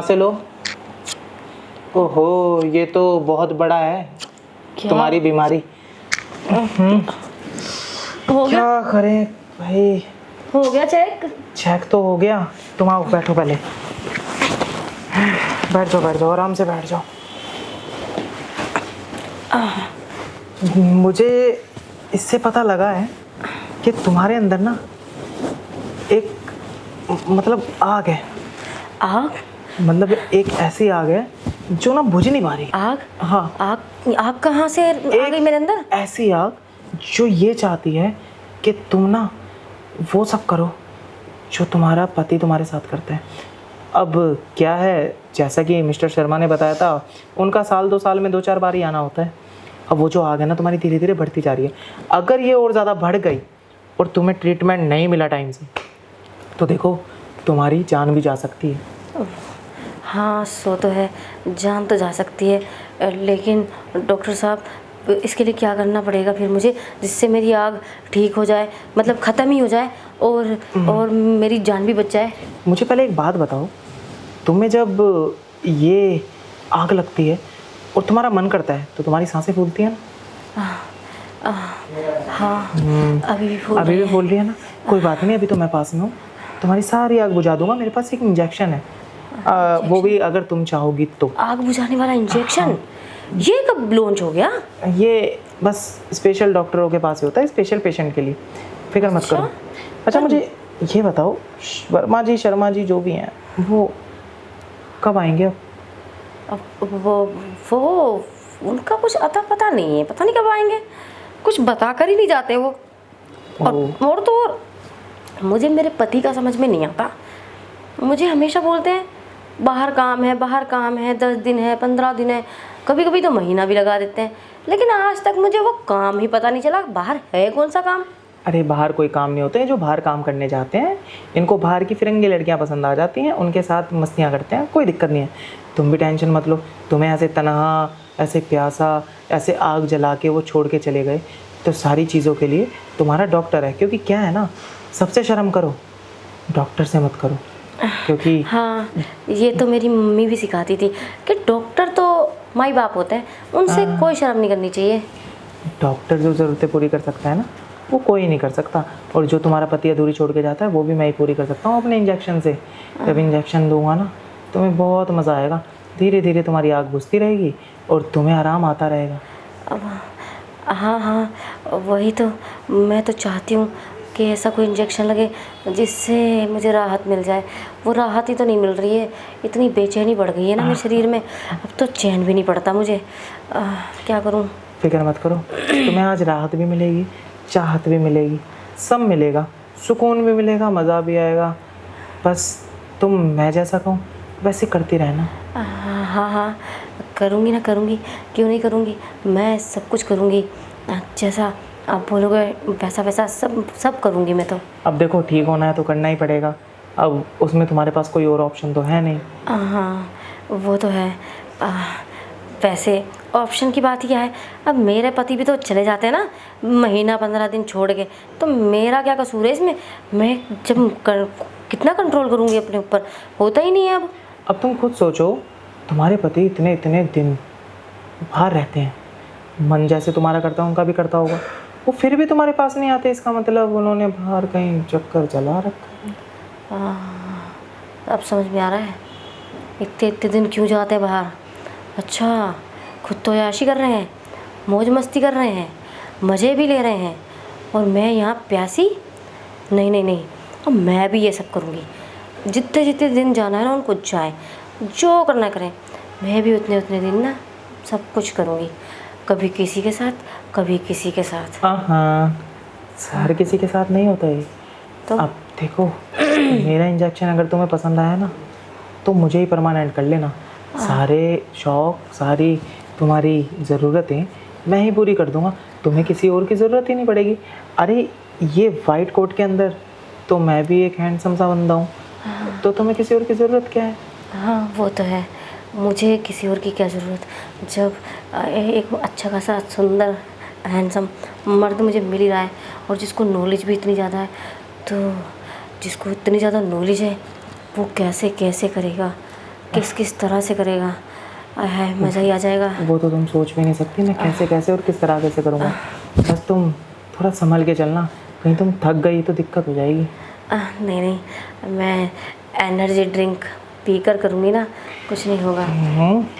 से लो। ओहो, ये तो बहुत बड़ा है। क्या? तुम्हारी बीमारी। हो गया? क्या करें भाई। हो गया चेक? चेक तो हो गया। तुम आओ, बैठो पहले। बैठ जाओ, आराम से बैठ जाओ। मुझे इससे पता लगा है कि तुम्हारे अंदर ना एक मतलब आग है। आग? मतलब एक ऐसी आग है जो ना बुझ नहीं पा रही। आग? हाँ, आग कहाँ से आ गई मेरे अंदर? ऐसी आग जो ये चाहती है कि तुम ना वो सब करो जो तुम्हारा पति तुम्हारे साथ करता है। अब क्या है, जैसा कि मिस्टर शर्मा ने बताया था, उनका साल 2 साल में 2-4 बार ही आना होता है। अब वो जो आग है ना तुम्हारी धीरे धीरे बढ़ती जा रही है। अगर ये और ज़्यादा बढ़ गई और तुम्हें ट्रीटमेंट नहीं मिला टाइम से, तो देखो तुम्हारी जान भी जा सकती है। हाँ, सो तो है, जान तो जा सकती है, लेकिन डॉक्टर साहब इसके लिए क्या करना पड़ेगा फिर मुझे, जिससे मेरी आग ठीक हो जाए, मतलब ख़त्म ही हो जाए और मेरी जान भी बच जाए। मुझे पहले एक बात बताओ, तुम्हें जब ये आग लगती है और तुम्हारा मन करता है तो तुम्हारी सांसें फूलती हैं ना? हाँ, अभी भी फूल रही है ना? कोई बात नहीं, अभी तो मैं पास में हूँ, तुम्हारी सारी आग बुझा दूंगा। मेरे पास एक इंजेक्शन है, वो भी अगर तुम चाहोगी तो। आग बुझाने वाला इंजेक्शन? ये कब लॉन्च हो गया? ये बस स्पेशल डॉक्टरों के पास ही होता है, स्पेशल पेशेंट के लिए। फिक्र मत करो। अच्छा, मुझे ये बताओ, वर्मा जी शर्मा जी जो भी हैं वो कब आएंगे? अब वो उनका कुछ अता पता नहीं है, पता नहीं कब आएंगे, कुछ बता कर ही नहीं जाते वो। और तो और मुझे मेरे पति का समझ में नहीं आता। मुझे हमेशा बोलते हैं बाहर काम है, 10 दिन है, 15 दिन है, कभी कभी तो महीना भी लगा देते हैं, लेकिन आज तक मुझे वो काम ही पता नहीं चला बाहर है कौन सा काम। अरे बाहर कोई काम नहीं होते हैं जो बाहर काम करने जाते हैं। इनको बाहर की फिरंगी लड़कियां पसंद आ जाती हैं, उनके साथ मस्तियां करते हैं, कोई दिक्कत नहीं है। तुम भी टेंशन मत लो। तुम्हें ऐसे तनहा, ऐसे प्यासा, ऐसे आग जला के वो छोड़ के चले गए, तो सारी चीज़ों के लिए तुम्हारा डॉक्टर है। क्योंकि क्या है ना, सबसे शर्म करो, डॉक्टर से मत करो। क्योंकि हाँ, ये तो मेरी मम्मी भी सिखाती थी कि डॉक्टर तो माई बाप होते हैं, उनसे कोई शर्म नहीं करनी चाहिए। डॉक्टर जो ज़रूरतें पूरी कर सकता है ना, वो कोई नहीं कर सकता। और जो तुम्हारा पति अधूरी छोड़ के जाता है वो भी मैं ही पूरी कर सकता हूँ अपने इंजेक्शन से। जब इंजेक्शन दूंगा ना, तुम्हें बहुत मज़ा आएगा। धीरे धीरे तुम्हारी आग बुझती रहेगी और तुम्हें आराम आता रहेगा। हाँ, वही तो मैं तो चाहती हूँ कि ऐसा कोई इंजेक्शन लगे जिससे मुझे राहत मिल जाए। वो राहत ही तो नहीं मिल रही है, इतनी बेचैनी बढ़ गई है ना मेरे शरीर में, अब तो चैन भी नहीं पड़ता मुझे। क्या करूँ? फिक्र मत करो, तुम्हें आज राहत भी मिलेगी, चाहत भी मिलेगी, सब मिलेगा, सुकून भी मिलेगा, मज़ा भी आएगा। बस तुम मैं जैसा कहूँ वैसे करती रहना। हाँ, करूँगी ना, करूँगी, क्यों नहीं करूँगी, मैं सब कुछ करूँगी, जैसा आप बोलोगे वैसा सब करूँगी मैं तो। अब देखो, ठीक होना है तो करना ही पड़ेगा। अब उसमें तुम्हारे पास कोई और ऑप्शन तो है नहीं। हाँ, वो तो है। वैसे ऑप्शन की बात ही क्या है, अब मेरे पति भी तो चले जाते हैं ना महीना 15 दिन छोड़ के, तो मेरा क्या कसूर है इसमें? मैं कितना कंट्रोल करूँगी अपने ऊपर, होता ही नहीं है अब तुम खुद सोचो, तुम्हारे पति इतने दिन बाहर रहते हैं, मन जैसे तुम्हारा करता है उनका भी करता होगा, वो फिर भी तुम्हारे पास नहीं आते, इसका मतलब उन्होंने बाहर कहीं चक्कर चला रखा है। अब समझ में आ रहा है इतने दिन क्यों जाते हैं बाहर। अच्छा, खुद तो याशी कर रहे हैं, मौज मस्ती कर रहे हैं, मज़े भी ले रहे हैं, और मैं यहाँ प्यासी। नहीं, अब मैं भी ये सब करूँगी। जितने दिन जाना है ना उनको जाए, जो करना करें, मैं भी उतने दिन ना सब कुछ करूँगी, कभी किसी के साथ, कभी किसी के साथ। हाँ, हर किसी के साथ नहीं होता ये तो। अब देखो, मेरा इंजेक्शन अगर तुम्हें पसंद आया ना तो मुझे ही परमानेंट कर लेना। सारे शौक, सारी तुम्हारी ज़रूरतें मैं ही पूरी कर दूंगा, तुम्हें किसी और की ज़रूरत ही नहीं पड़ेगी। अरे ये वाइट कोट के अंदर तो मैं भी एक हैंडसम सा बंदा हूँ, तो तुम्हें किसी और की ज़रूरत क्या है? हाँ, वो तो है, मुझे किसी और की क्या ज़रूरत, जब एक अच्छा खासा सुंदर हैंडसम मर्द मुझे मिल ही रहा है, और जिसको नॉलेज भी इतनी ज़्यादा है, तो जिसको इतनी ज़्यादा नॉलेज है वो कैसे करेगा। किस किस तरह से करेगा, आय हाय मज़ा ही आ जाएगा। वो तो तुम सोच भी नहीं सकती मैं कैसे कैसे और किस तरह कैसे करूँगा। बस तुम थोड़ा संभल के चलना, कहीं तुम थक गई तो दिक्कत हो जाएगी। नहीं नहीं, मैं एनर्जी ड्रिंक पीकर करूँगी ना, कुछ नहीं होगा।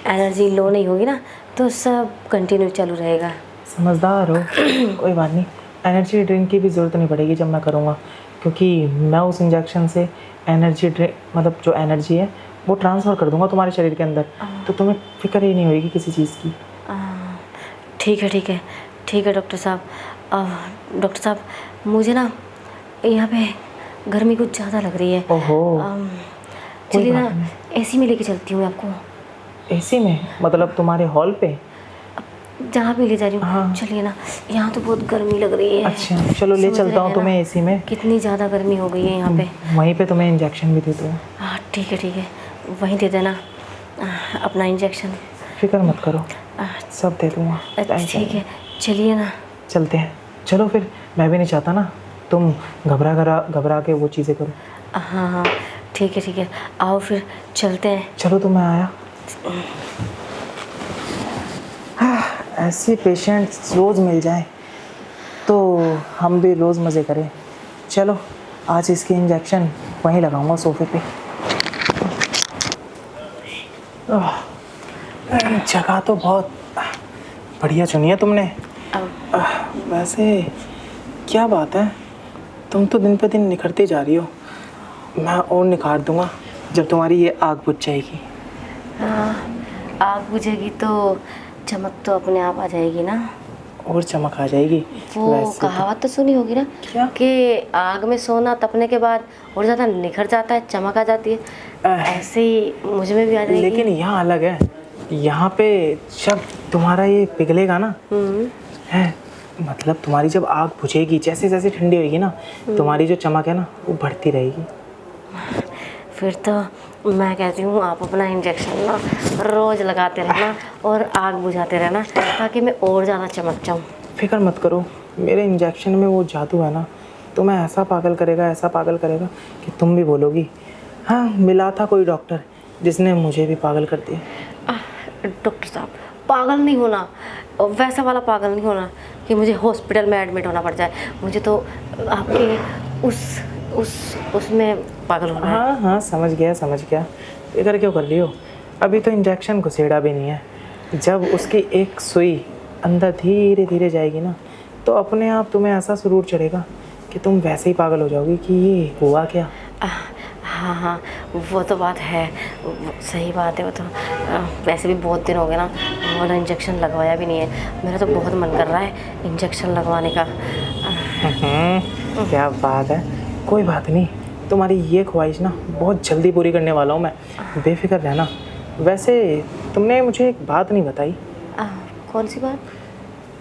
एनर्जी लो नहीं होगी ना तो सब कंटिन्यू चालू रहेगा। समझदार हो। कोई बात नहीं, एनर्जी ड्रिंक की भी ज़रूरत नहीं पड़ेगी जब मैं करूँगा, क्योंकि मैं उस इंजेक्शन से एनर्जी ड्रिंक मतलब जो एनर्जी है वो ट्रांसफ़र कर दूँगा तुम्हारे शरीर के अंदर, तो तुम्हें फिक्र ही नहीं होगी किसी चीज़ की। ठीक है ठीक है ठीक है डॉक्टर साहब। डॉक्टर साहब मुझे ना यहाँ पे गर्मी कुछ ज़्यादा लग रही है। ओहो, चलिए बात ना एसी में लेके चलती हूँ आपको। एसी में? मतलब तुम्हारे हॉल पे? जहाँ भी ले जा रही हूँ। हाँ। चलिए ना, यहाँ तो बहुत गर्मी लग रही है। अच्छा चलो ले समझ चलता रहे हूँ हैं तुम्हें ना? एसी में। कितनी ज़्यादा गर्मी हो गई है यहाँ पे। वहीं पे तुम्हें इंजेक्शन भी दे दूँ। हाँ ठीक है, वहीं दे देना अपना इंजेक्शन। फिक्र मत करो, सब दे दूँगा। ठीक है चलिए ना। चलते हैं, चलो फिर। मैं भी नहीं चाहता ना तुम घबरा के वो चीज़ें करो। हाँ हाँ ठीक है, आओ फिर चलते हैं। चलो तो मैं आया। ऐसे पेशेंट रोज़ मिल जाए तो हम भी रोज़ मज़े करें। चलो आज इसके इंजेक्शन वहीं लगाऊंगा सोफे पे। जगह तो बहुत बढ़िया चुनी है तुमने। वैसे क्या बात है, तुम तो दिन पे दिन निखरती जा रही हो। मैं और निखार दूंगा जब तुम्हारी ये आग बुझ जाएगी। आग बुझेगी तो चमक तो अपने आप आ जाएगी ना। और चमक आ जाएगी। वो कहावत तो सुनी होगी ना, क्या? कि आग में सोना तपने के बाद और ज़्यादा निखर जाता है, चमक आ जाती है। ऐसे ही मुझ में भी आ जाएगी। लेकिन यहाँ अलग है, यहाँ पे जब तुम्हारा ये पिघलेगा ना है, मतलब तुम्हारी जब आग बुझेगी, जैसे जैसे ठंडी होगी ना, तुम्हारी जो चमक है ना वो बढ़ती रहेगी। फिर तो मैं कहती हूँ आप अपना इंजेक्शन ना रोज़ लगाते रहना और आग बुझाते रहना, ताकि मैं और ज़्यादा चमक जाऊँ। फिक्र मत करो, मेरे इंजेक्शन में वो जादू है ना, तुम्हें ऐसा पागल करेगा कि तुम भी बोलोगी हाँ मिला था कोई डॉक्टर जिसने मुझे भी पागल कर दिया। डॉक्टर साहब पागल नहीं होना, वैसा वाला पागल नहीं होना कि मुझे हॉस्पिटल में एडमिट होना पड़ जाए। मुझे तो आपके उसमें पागल होना है। हाँ समझ गया। फिक्र क्यों कर रही हो, अभी तो इंजेक्शन घुसेड़ा भी नहीं है। जब उसकी एक सुई अंदर धीरे धीरे जाएगी ना, तो अपने आप तुम्हें ऐसा सुरूर चढ़ेगा कि तुम वैसे ही पागल हो जाओगी कि ये हुआ क्या। हाँ वो तो बात है, सही बात है वो तो। वैसे भी बहुत दिन हो गए ना वाला इंजेक्शन लगवाया भी नहीं है। मेरा तो बहुत मन कर रहा है इंजेक्शन लगवाने का। क्या बात है, कोई बात नहीं, तुम्हारी ये ख्वाहिश ना बहुत जल्दी पूरी करने वाला हूँ मैं, बेफिक्र रहना। वैसे तुमने मुझे एक बात नहीं बताई। कौन सी बात?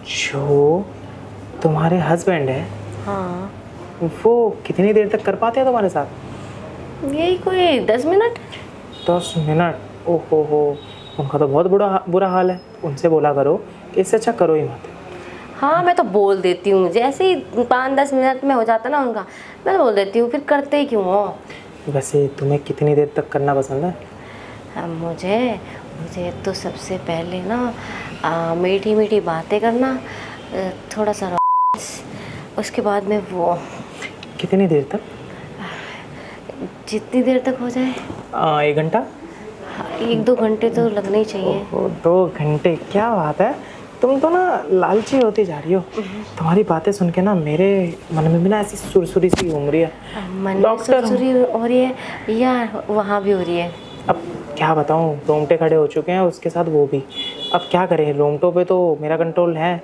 जो तुम्हारे हस्बैंड है, हाँ वो कितनी देर तक कर पाते हैं तुम्हारे साथ? यही कोई 10 मिनट। 10 मिनट? ओहो हो, उनका तो बहुत बुरा हाल है। उनसे बोला करो कि इससे अच्छा करो ही मत। हाँ मैं तो बोल देती हूँ, जैसे ही 5-10 मिनट में हो जाता ना उनका, मैं तो बोल देती हूँ, फिर करते ही क्यों हो। वैसे तुम्हें कितनी देर तक करना पसंद है? मुझे तो सबसे पहले ना मीठी मीठी बातें करना, थोड़ा सा रोमांस, उसके बाद में वो। कितनी देर तक? जितनी देर तक हो जाए। 1 घंटा? 1-2 घंटे तो लगने ही चाहिए। 2 घंटे? क्या बात है, तुम तो ना लालची होती जा रही हो। तुम्हारी बातें सुन के ना मेरे मन में भी ना ऐसी सुरसुरी सी घूम रही है। मन में सुरसुरी हो रही है या वहाँ भी हो रही है? अब क्या बताऊँ, रोंगटे खड़े हो चुके हैं, उसके साथ वो भी। अब क्या करें, रोंगटों पे तो मेरा कंट्रोल है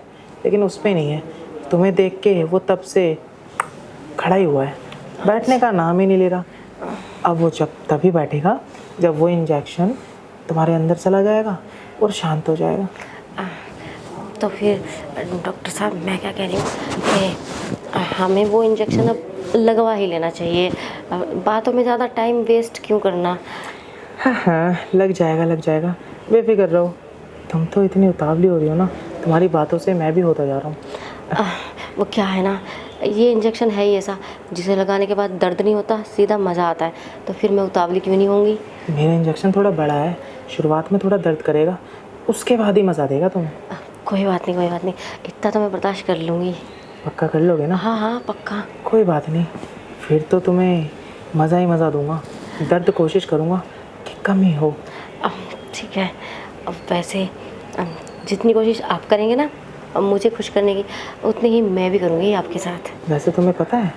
लेकिन उस पे नहीं है। तुम्हें देख के वो तब से खड़ा ही हुआ है, बैठने का नाम ही नहीं ले रहा। अब वो जब तभी बैठेगा जब वो इंजेक्शन तुम्हारे अंदर चला जाएगा और शांत हो जाएगा। तो फिर डॉक्टर साहब मैं क्या कह रही हूँ कि हमें वो इंजेक्शन अब लगवा ही लेना चाहिए। बातों में ज़्यादा टाइम वेस्ट क्यों करना। हाँ लग जाएगा, बेफिक्र रहो। तुम तो इतनी उतावली हो रही हो ना, तुम्हारी बातों से मैं भी होता जा रहा हूँ। वो क्या है ना ये इंजेक्शन है ही ऐसा जिसे लगाने के बाद दर्द नहीं होता, सीधा मज़ा आता है। तो फिर मैं उतावली क्यों नहीं होंगी। मेरा इंजेक्शन थोड़ा बड़ा है, शुरुआत में थोड़ा दर्द करेगा, उसके बाद ही मज़ा देगा तुम्हें। कोई बात नहीं, कोई बात नहीं, इतना तो मैं बर्दाश्त कर लूँगी। पक्का कर लोगे ना? हाँ हाँ पक्का। कोई बात नहीं, फिर तो तुम्हें मज़ा ही मज़ा दूंगा। दर्द कोशिश करूँगा कि कम ही हो। ठीक है। अब वैसे जितनी कोशिश आप करेंगे ना अब मुझे खुश करने की, उतनी ही मैं भी करूँगी आपके साथ। वैसे तुम्हें पता है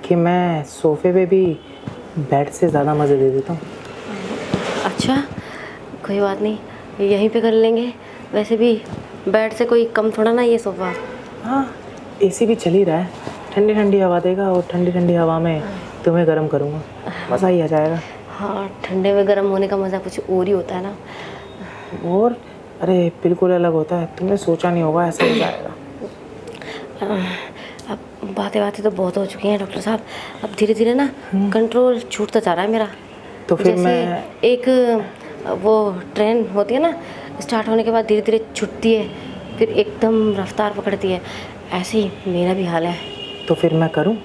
कि मैं सोफ़े पे भी बेड से ज़्यादा मज़े दे देता हूँ। अच्छा, कोई बात नहीं, यहीं पे कर लेंगे। वैसे भी बेड से कोई कम थोड़ा ना ये सोफ़ा। हाँ, एसी भी चल ही रहा है, ठंडी ठंडी हवा देगा और ठंडी ठंडी हवा में तुम्हें गर्म करूँगा, मज़ा ही आ जाएगा। हाँ, ठंडे में गर्म होने का मज़ा कुछ और ही होता है ना। और अरे बिल्कुल अलग होता है, तुमने सोचा नहीं होगा ऐसा हो जाएगा। अब बातें बातें तो बहुत हो चुकी हैं डॉक्टर साहब, अब धीरे धीरे ना कंट्रोल छूटता जा रहा है मेरा। तो फिर जैसे मैं एक वो ट्रेन होती है ना, स्टार्ट होने के बाद धीरे धीरे छूटती है, फिर एकदम रफ्तार पकड़ती है, ऐसे ही मेरा भी हाल है। तो फिर मैं करूँ?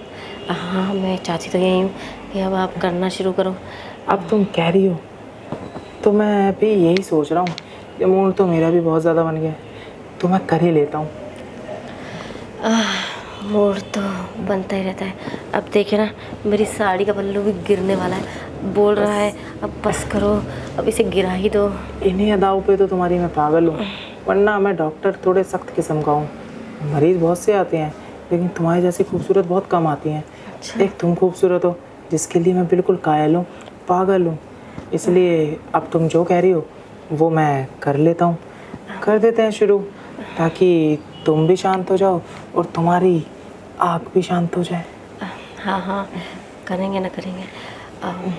हाँ, मैं चाहती तो यही हूँ कि अब आप करना शुरू करो। अब तुम कह रही हो तो मैं भी यही सोच रहा हूँ कि मूड तो मेरा भी बहुत ज़्यादा बन गया है, तो मैं कर ही लेता हूँ। मूड तो बनता ही रहता है। अब देखिए ना, मेरी साड़ी का पल्लू भी गिरने वाला है, बोल रहा है अब बस करो, अब इसे गिरा ही दो। इन्हीं अदाओं पे तो तुम्हारी मैं पागल हूँ, वरना मैं डॉक्टर थोड़े सख्त किस्म का हूँ। मरीज़ बहुत से आते हैं लेकिन तुम्हारी जैसी खूबसूरत बहुत कम आती हैं। अच्छा। एक तुम खूबसूरत हो जिसके लिए मैं बिल्कुल कायल हूँ, पागल हूँ। इसलिए अब तुम जो कह रही हो वो मैं कर लेता हूँ। कर देते हैं शुरू, ताकि तुम भी शांत हो जाओ और तुम्हारी आँख भी शांत हो जाए। हाँ हाँ, करेंगे ना करेंगे। अब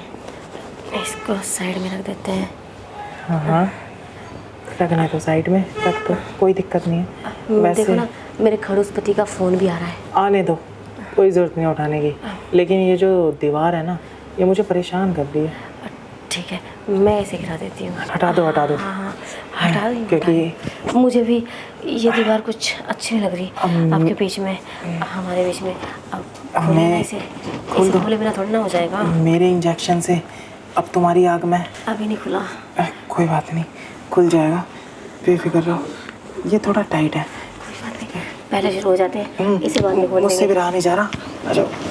इसको साइड में रख देते हैं। हाँ हाँ, रखना है तो साइड में रख दो, कोई दिक्कत नहीं है। वैसे देखो ना, मेरे खड़ूसपति का फ़ोन भी आ रहा है। आने दो, कोई ज़रूरत नहीं उठाने की, लेकिन ये जो दीवार है ना, ये मुझे परेशान कर रही है। ठीक है, मैं इसे गिरा देती हूँ। हटा दो हटा दो। हाँ हाँ, हटा देंगे, क्योंकि मुझे भी ये दीवार कुछ अच्छी नहीं लग रही आपके बीच में, हमारे बीच में। अब खोलना मैं इसे, खोल इसे दो। खोले बिना थोड़ा ना हो जाएगा। मेरे इंजेक्शन से अब तुम्हारी आँख में अभी नहीं खुला। कोई बात नहीं, खुल जाएगा, बेफिक्र रहो। ये थोड़ा टाइट है, कोई बात नहीं, पहले शुरू हो जाते हैं, इसे बाद में खोल मुझसे देंगे। भी रहा नहीं जा रहा। आ जाओ।